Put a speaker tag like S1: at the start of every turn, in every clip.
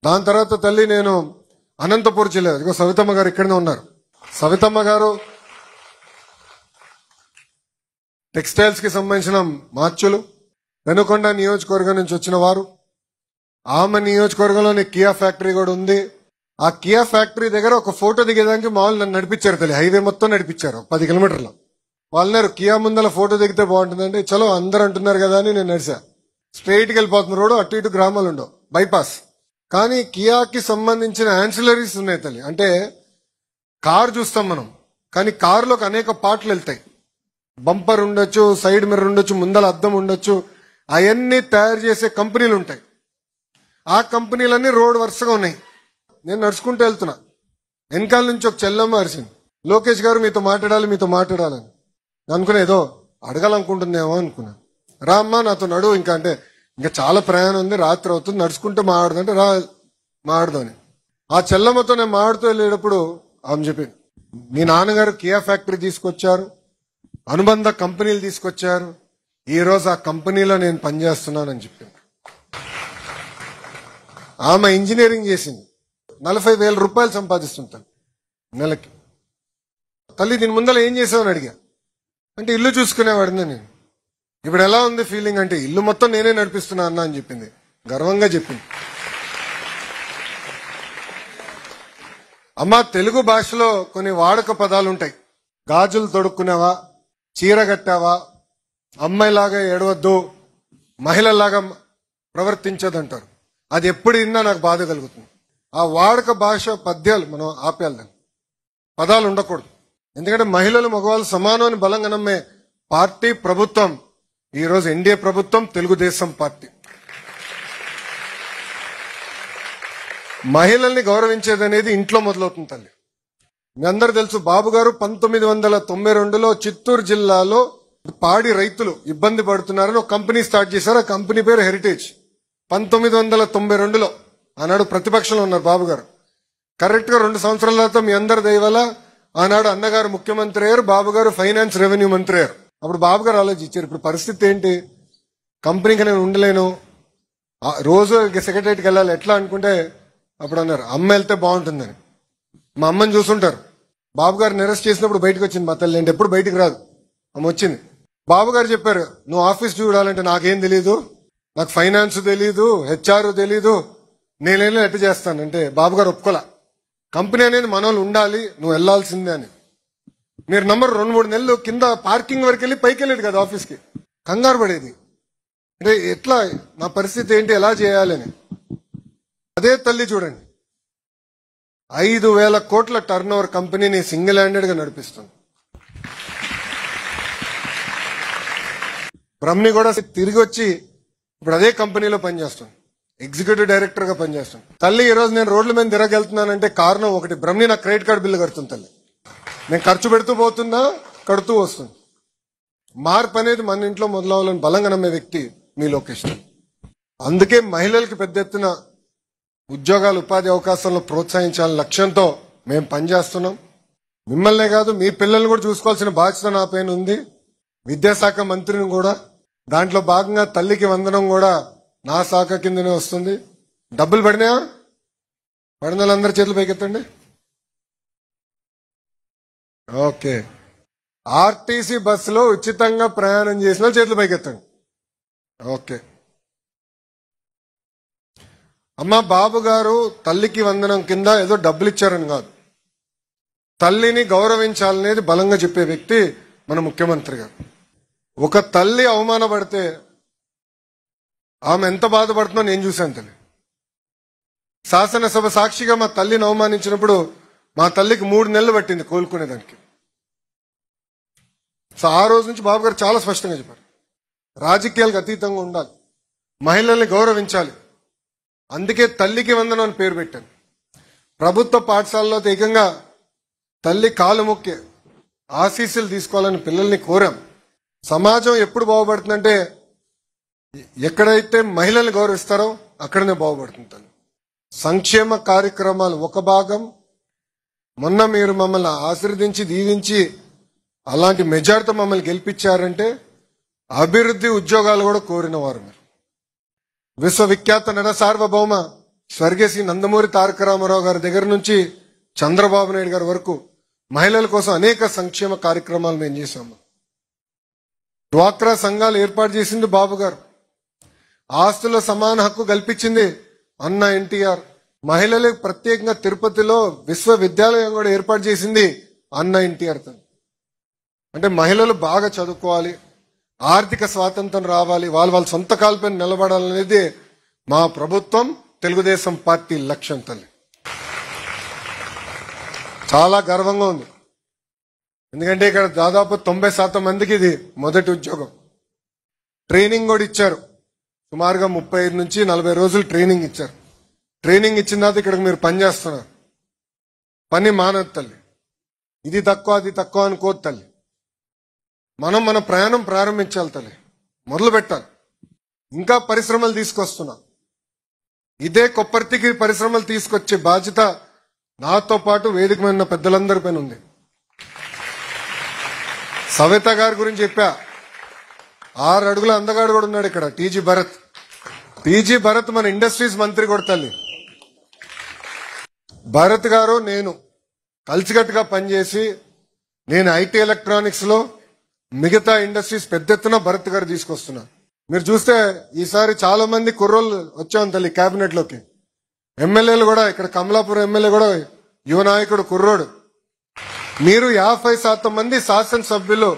S1: దాని తర్వాత తల్లి నేను అనంతపురం జిల్లా, ఇదిగో సవితమ్మ గారు ఇక్కడనే ఉన్నారు. సవితమ్మ గారు టెక్స్టైల్స్ కి సంబంధించిన మార్చులు, వెనుకొండ నియోజకవర్గం నుంచి వచ్చిన వారు. ఆమె నియోజకవర్గంలోని కియా ఫ్యాక్టరీ కూడా ఉంది. ఆ కియా ఫ్యాక్టరీ దగ్గర ఒక ఫోటో దిగేదానికి మామూలు నన్ను నడిపించారు తల్లి. హైవే మొత్తం నడిపించారు 10 కిలోమీటర్లు. వాళ్ళన్నారు కియా ముందల ఫోటో దిగితే బాగుంటుందండి. చలో అందరు అంటున్నారు కదా అని నేను నడిచా. స్ట్రైట్ కి వెళ్ళిపోతున్న రోడ్డు, అటు ఇటు గ్రామాలు ఉండవు, బైపాస్. కానీ కియాకి సంబంధించిన యాన్సిలరీస్ ఉన్నాయి తల్లి. అంటే కార్ చూస్తాం మనం, కానీ కారులోకి అనేక పార్ట్లు వెళ్తాయి. బంపర్ ఉండొచ్చు, సైడ్ మిర్రర్ ఉండొచ్చు, ముందల అద్దం ఉండొచ్చు. అవన్నీ తయారు చేసే కంపెనీలు ఉంటాయి. ఆ కంపెనీలన్నీ రోడ్ వరుసగా ఉన్నాయి. నేను నడుచుకుంటూ వెళ్తున్నా, వెనకాల నుంచి ఒక చెల్లమ్మ అరిసింది, లోకేష్ గారు మీతో మాట్లాడాలని. అనుకున్నా ఏదో అడగాలనుకుంటుందేమో అనుకున్నా. రా అమ్మా నాతో నడు, ఇంకా చాలా ప్రయాణం ఉంది, రాత్రి అవుతుంది, నడుచుకుంటే మాట్లాడుతుంటే రా మాట్లాడదామని. ఆ చెల్లమ్మతో నేను మాట్లాడుతూ వెళ్ళేటప్పుడు ఆమె చెప్పింది, మీ నాన్నగారు కియా ఫ్యాక్టరీ తీసుకొచ్చారు, అనుబంధ కంపెనీలు తీసుకొచ్చారు, ఈ రోజు ఆ కంపెనీలో నేను పనిచేస్తున్నానని చెప్పింది. ఆమె ఇంజనీరింగ్ చేసింది, 40,000 రూపాయలు సంపాదిస్తుంటాను నెలకి. తల్లి దీని ముందర ఏం చేసావని అడిగా. అంటే ఇల్లు చూసుకునేవాడిని నేను. ఇప్పుడు ఎలా ఉంది ఫీలింగ్ అంటే, ఇల్లు మొత్తం నేనే నడిపిస్తున్నా అన్న అని చెప్పింది, గర్వంగా చెప్పింది. అమ్మా తెలుగు భాషలో కొన్ని వాడక పదాలు ఉంటాయి. గాజులు తొడుక్కునేవా, చీర కట్టావా, అమ్మాయిలాగా ఏడవద్దు, మహిళలాగా ప్రవర్తించదంటారు. అది ఎప్పుడు విన్నా నాకు బాధ కలుగుతుంది. ఆ వాడక భాష పద్యాలు మనం ఆపేయాలి, పదాలు ఉండకూడదు. ఎందుకంటే మహిళలు మగవాళ్ళు సమానం అని బలంగా నమ్మే పార్టీ ప్రభుత్వం ఈ రోజు ఎన్డీఏ ప్రభుత్వం, తెలుగుదేశం పార్టీ. మహిళల్ని గౌరవించేది అనేది ఇంట్లో మొదలవుతుంది తల్లి. మీ అందరు తెలుసు, బాబు గారు 1992లో చిత్తూరు జిల్లాలో పాడి రైతులు ఇబ్బంది పడుతున్నారని ఒక కంపెనీ స్టార్ట్ చేశారు. ఆ కంపెనీ పేరు హెరిటేజ్. 1992లో ఆనాడు ప్రతిపక్షంలో ఉన్నారు బాబు గారు. కరెక్ట్ గా 2 సంవత్సరాల తర్వాత మీ అందరి దయ వల్ల ఆనాడు అన్నగారు ముఖ్యమంత్రి అయ్యారు, బాబు గారు ఫైనాన్స్ రెవెన్యూ మంత్రి అయ్యారు. అప్పుడు బాబు గారు ఆలోచించారు, ఇప్పుడు పరిస్థితి ఏంటి, కంపెనీకి నేను ఉండలేను, రోజు సెక్రటరీకి వెళ్ళాలి, ఎట్లా అనుకుంటే అప్పుడు అన్నారు అమ్మ వెళ్తే బాగుంటుందని. మా అమ్మని చూసుంటారు, బాబు గారిని అరెస్ట్ చేసినప్పుడు బయటకు వచ్చింది మా తల్లి. అంటే ఎప్పుడు బయటకు రాదు, అమ్మ వచ్చింది. బాబు గారు చెప్పారు, నువ్వు ఆఫీస్ చూడాలంటే నాకేం తెలీదు, నాకు ఫైనాన్స్ తెలీదు, హెచ్ఆర్ తెలీదు, నేనేం ఎట్లా చేస్తానంటే బాబు గారు ఒప్పుకోలే. కంపెనీ అనేది మనోళ్ళు ఉండాలి, నువ్వు వెళ్లాల్సిందే అని. మీరు నంబర్ 2-3 నెలలు కింద పార్కింగ్ వరకు వెళ్ళి పైకి వెళ్ళేది కదా ఆఫీస్కి, కంగారు పడేది. అంటే ఎట్లా నా పరిస్థితి ఏంటి, ఎలా చేయాలని. అదే తల్లి చూడండి, 5,000 కోట్ల టర్న్ ఓవర్ కంపెనీని సింగిల్ హ్యాండెడ్ గా నడిపిస్తుంది. బ్రహ్మి కూడా తిరిగి వచ్చి ఇప్పుడు అదే కంపెనీలో పనిచేస్తుంది, ఎగ్జిక్యూటివ్ డైరెక్టర్ గా పనిచేస్తుంది. తల్లి ఈ రోజు నేను రోడ్ల మీద తిరగెళ్తున్నానంటే కారణం ఒకటి, బ్రహ్మి నా క్రెడిట్ కార్డు బిల్లు కడుతుంది తల్లి. నేను ఖర్చు పెడుతూ పోతున్నా, కడుతూ వస్తుంది. మార్పు అనేది మన ఇంట్లో మొదలవ్వాలని బలంగా నమ్మే వ్యక్తి మీ లోకేష్. అందుకే మహిళలకి పెద్ద ఎత్తున ఉద్యోగాలు, ఉపాధి అవకాశాలను ప్రోత్సహించాలని లక్ష్యంతో మేము పనిచేస్తున్నాం. మిమ్మల్నే కాదు మీ పిల్లల్ని కూడా చూసుకోవాల్సిన బాధ్యత నా పైన ఉంది. విద్యాశాఖ మంత్రిని కూడా, దాంట్లో భాగంగా తల్లికి వందనం కూడా నా శాఖ కిందనే వస్తుంది. డబ్బులు పడినాయా? పడిన వాళ్ళందరూ చేతులు పైకెత్తండి. ఓకే. ఆర్టీసీ బస్సులో ఉచితంగా ప్రయాణం చేసిన చేతులు పైకెత్తండి. ఓకే. అమ్మ బాబు గారు తల్లికి వందనం కింద ఏదో డబ్బులు ఇచ్చారని కాదు, తల్లిని గౌరవించాలనేది బలంగా చెప్పే వ్యక్తి మన ముఖ్యమంత్రి గారు. ఒక తల్లి అవమానపడితే ఆమె ఎంత బాధపడుతుందో నేను చూశాను తల్లి. శాసనసభ సాక్షిగా మా తల్లిని అవమానించినప్పుడు మా తల్లికి 3 నెలలు పట్టింది కోలుకునేదానికి. సో ఆ రోజు నుంచి బాబు గారు చాలా స్పష్టంగా చెప్పారు, రాజకీయాలకు అతీతంగా ఉండాలి, మహిళల్ని గౌరవించాలి. అందుకే తల్లికి వందనం అని పేరు పెట్టాను. ప్రభుత్వ పాఠశాలలో ఏకంగా తల్లి కాలు మొక్కే ఆశీస్సులు తీసుకోవాలని పిల్లల్ని కోరాం. సమాజం ఎప్పుడు బాగుపడుతుందంటే ఎక్కడైతే మహిళల్ని గౌరవిస్తారో అక్కడనే బాగుపడుతుంది. సంక్షేమ కార్యక్రమాలు ఒక భాగం. మొన్న మీరు మమ్మల్ని ఆశీర్వదించి దీవించి అలాంటి మెజార్టీతో మమ్మల్ని గెలిపించారంటే అభివృద్ధి, ఉద్యోగాలు కూడా కోరిన వారు మీరు. విశ్వవిఖ్యాత నట సార్వభౌమ స్వర్గీయ శ్రీ నందమూరి తారక రామారావు గారి దగ్గర నుంచి చంద్రబాబు నాయుడు గారి వరకు మహిళల కోసం అనేక సంక్షేమ కార్యక్రమాలు మేము చేశాము. డ్వాక్రా సంఘాలు ఏర్పాటు చేసింది బాబు గారు. ఆస్తుల సమాన హక్కు కల్పించింది అన్న ఎన్టీఆర్. మహిళలకు ప్రత్యేకంగా తిరుపతిలో విశ్వవిద్యాలయం కూడా ఏర్పాటు చేసింది అన్న ఎన్టీఆర్. అంటే మహిళలు బాగా చదువుకోవాలి, ఆర్థిక స్వాతంత్రం రావాలి, వాళ్ళ సొంత కాళ్ళపైన నిలబడాలనేది మా ప్రభుత్వం, తెలుగుదేశం పార్టీ లక్ష్యం. తల్లి చాలా గర్వంగా ఉంది. ఎందుకంటే ఇక్కడ దాదాపు 90% మందికి ఇది మొదటి ఉద్యోగం. ట్రైనింగ్ కూడా ఇచ్చారు. సుమారుగా 35 నుంచి 40 రోజులు ట్రైనింగ్ ఇచ్చారు. ట్రైనింగ్ ఇచ్చిన తర్వాత ఇక్కడికి మీరు పని చేస్తున్నారు. పని మానదు తల్లి. ఇది తక్కువ అది తక్కువ అనుకోదు తల్లి. మన ప్రయాణం ప్రారంభించాలి తల్లి, మొదలు పెట్టాలి. ఇంకా పరిశ్రమలు తీసుకొస్తున్నాం. ఇదే కొప్పర్తికి పరిశ్రమలు తీసుకొచ్చే బాధ్యత నాతో పాటు వేదిక మీద ఉన్న పెద్దలందరిపైన ఉంది. సవిత గారి గురించి చెప్పా. 6 అడుగుల అందగాడు కూడా ఉన్నాడు ఇక్కడ, టీజీ భరత్. టీజీ భరత్ మన ఇండస్ట్రీస్ మంత్రి కూడా తల్లి. భరత్ గారు నేను కలిసికట్టుగా పనిచేసి, నేను ఐటీ ఎలక్ట్రానిక్స్ లో మిగతా ఇండస్ట్రీస్ పెద్ద ఎత్తున భరత్ గారు తీసుకొస్తున్నా. మీరు చూస్తే ఈసారి చాలా మంది కుర్రోళ్ళు వచ్చాం తల్లి కేబినెట్ లోకి. ఎమ్మెల్యేలు కూడా, ఇక్కడ కమలాపురం ఎమ్మెల్యే కూడా యువ నాయకుడు కుర్రోడు. మీరు 50% మంది శాసనసభ్యులు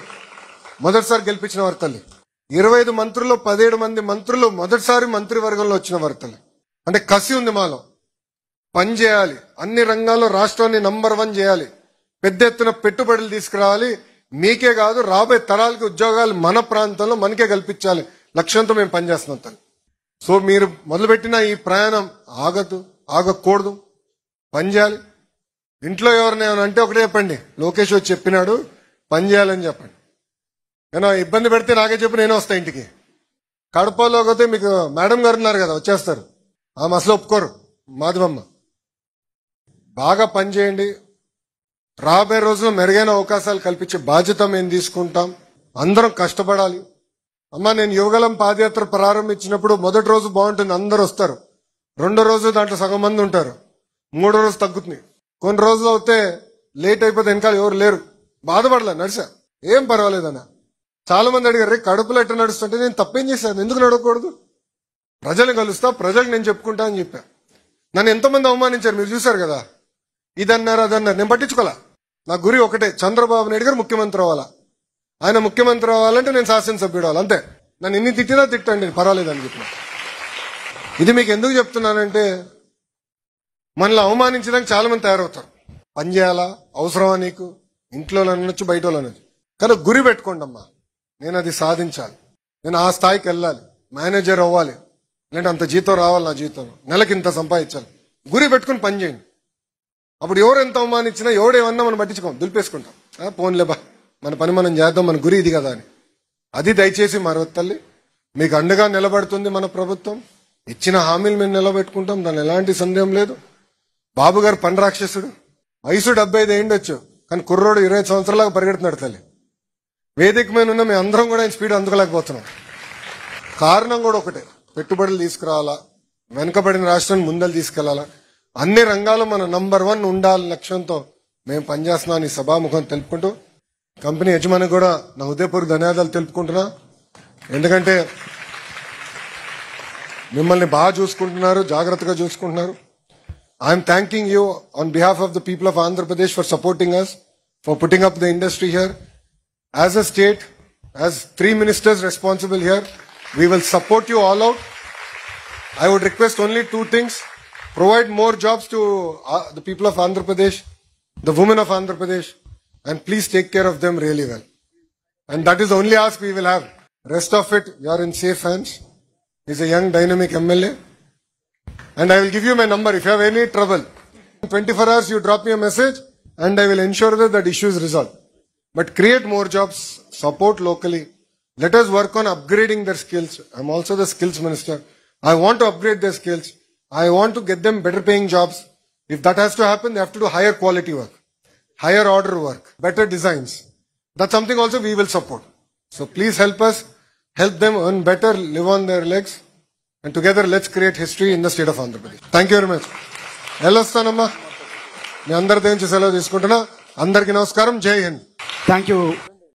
S1: మొదటిసారి గెలిపించిన వారు తల్లి. 25 మంత్రుల్లో 17 మంది మంత్రులు మొదటిసారి మంత్రివర్గంలో వచ్చిన వారు తల్లి. అంటే కసి ఉంది మాలో. పని చేయాలి, అన్ని రంగాల్లో రాష్ట్రాన్ని నంబర్ 1 చేయాలి, పెద్ద ఎత్తున పెట్టుబడులు తీసుకురావాలి. మీకే కాదు రాబోయే తరాలకి ఉద్యోగాలు మన ప్రాంతంలో మనకే కల్పించాలి లక్ష్యంతో మేము పనిచేస్తున్నాం తల్లి. సో మీరు మొదలుపెట్టిన ఈ ప్రయాణం ఆగకూడదు, పని చేయాలి. ఇంట్లో ఎవరినైనా అంటే ఒకటే చెప్పండి, లోకేష్ వచ్చి చెప్పినాడు పని చేయాలని చెప్పండి. నేను ఇబ్బంది పెడితే నాకే చెప్పి నేను వస్తా ఇంటికి. కడపలో పోతే మీకు మేడం గారు ఉన్నారు కదా, వచ్చేస్తారు. ఆమె అసలు ఒప్పుకోరు, మాధవమ్మ. బాగా పని చేయండి. రాబోయే రోజుల్లో మెరుగైన అవకాశాలు కల్పించే బాధ్యత మేము తీసుకుంటాం. అందరం కష్టపడాలి. అమ్మా, నేను యువగలం పాదయాత్ర ప్రారంభించినప్పుడు మొదటి రోజు బాగుంటుంది, అందరు వస్తారు. రెండో రోజు దాంట్లో సగం మంది ఉంటారు. మూడో రోజు తగ్గుతుంది. కొన్ని రోజులు అవుతే లేట్ అయిపోతే వెనకాల ఎవరు లేరు. బాధపడలే, నడిచా, ఏం పర్వాలేదన్న. చాలా మంది అడిగారు, కడుపులో ఎట్లా నడుస్తుంటే నేను తప్పేం చేశాను, ఎందుకు నడవకూడదు, ప్రజల్ని కలుస్తా, ప్రజలకు నేను చెప్పుకుంటా అని చెప్పా. నన్ను ఎంతమంది అవమానించారు మీరు చూశారు కదా. ఇదన్నారు అదన్నారు, నేను పట్టించుకోలే. నా గురి ఒకటే, చంద్రబాబు నాయుడు గారు ముఖ్యమంత్రి అవ్వాలా. ఆయన ముఖ్యమంత్రి అవ్వాలంటే నేను శాసనసభ్యుడు అవ్వాలి, అంతే. నన్ను ఎన్ని తిట్టినా తిట్టండి, పర్వాలేదని చెప్పిన. ఇది మీకు ఎందుకు చెప్తున్నానంటే, మనల్ని అవమానించడానికి చాలా మంది తయారవుతారు. పని చేయాలా, అవసరమా నీకు, ఇంట్లో అనొచ్చు బయట అనొచ్చు, కానీ గురి పెట్టుకోండి అమ్మా. నేను అది సాధించాలి, నేను ఆ స్థాయికి వెళ్ళాలి, మేనేజర్ అవ్వాలి, లేదంటే అంత జీతం రావాలి, నా జీతం నెలకి ఇంత సంపాదించాలి. గురి పెట్టుకుని పని చేయండి. అప్పుడు ఎవరు ఎంత అవమానించినా ఎవడేమన్నా మనం పట్టించుకోం, దులిపేసుకుంటాం. పోన్లే బా, మన పని మనం చేద్దాం, మన గురి ఇది కదా అని. అది దయచేసి మరొక తల్లి, మీకు అండగా నిలబడుతుంది మన ప్రభుత్వం. ఇచ్చిన హామీలు మేము నిలబెట్టుకుంటాం, దాని ఎలాంటి సందేహం లేదు. బాబు గారు పని రాక్షసుడు, వయసు 75 అయిండొచ్చు, కానీ కుర్రోడు 20 సంవత్సరాలకు పరిగెడుతున్నాడు తల్లి. వేదిక మీద ఉన్న మేము అందరం కూడా ఆయన స్పీడ్ అందుకోలేకపోతున్నాం. కారణం కూడా ఒకటే, పెట్టుబడులు తీసుకురావాలా, వెనుకబడిన రాష్ట్రాన్ని ముందలు తీసుకెళ్లాలా, అన్ని రంగాల్లో మన నంబర్ 1 ఉండాలి లక్ష్యంతో మేము పనిచేస్తున్నాం ఈ సభాముఖం తెలుపుకుంటూ, కంపెనీ యజమాని కూడా నా హృదయపూర్వక ధన్యవాదాలు తెలుపుకుంటున్నా. ఎందుకంటే మిమ్మల్ని బాగా చూసుకుంటున్నారు, జాగ్రత్తగా చూసుకుంటున్నారు. I'm thanking you on behalf of the people of Andhra Pradesh for supporting us, for putting up the industry here. As a state, as 3 ministers responsible here, we will support you all out. I would request only 2 things. Provide more jobs to the people of Andhra Pradesh, the women of Andhra Pradesh, and please take care of them really well. And that is the only ask we will have. Rest of it, you are in safe hands. He's a young, dynamic MLA. And I will give you my number if you have any trouble. In 24 hours, you drop me a message and I will ensure that issue is resolved. But create more jobs, support locally. Let us work on upgrading their skills. I'm also the skills minister. I want to upgrade their skills. I want to get them better paying jobs. If that has to happen, they have to do higher quality work, higher order work, better designs. That's something also we will support. So please help us, help them earn better, live on their legs. And together let's create history in the state of Andhra Pradesh. Thank you very much. వెళ్ళొస్తానమ్మా. మీ అందరి నుంచి సెలవు తీసుకుంటున్నా. అందరికీ నమస్కారం. జై Hind.
S2: Thank you.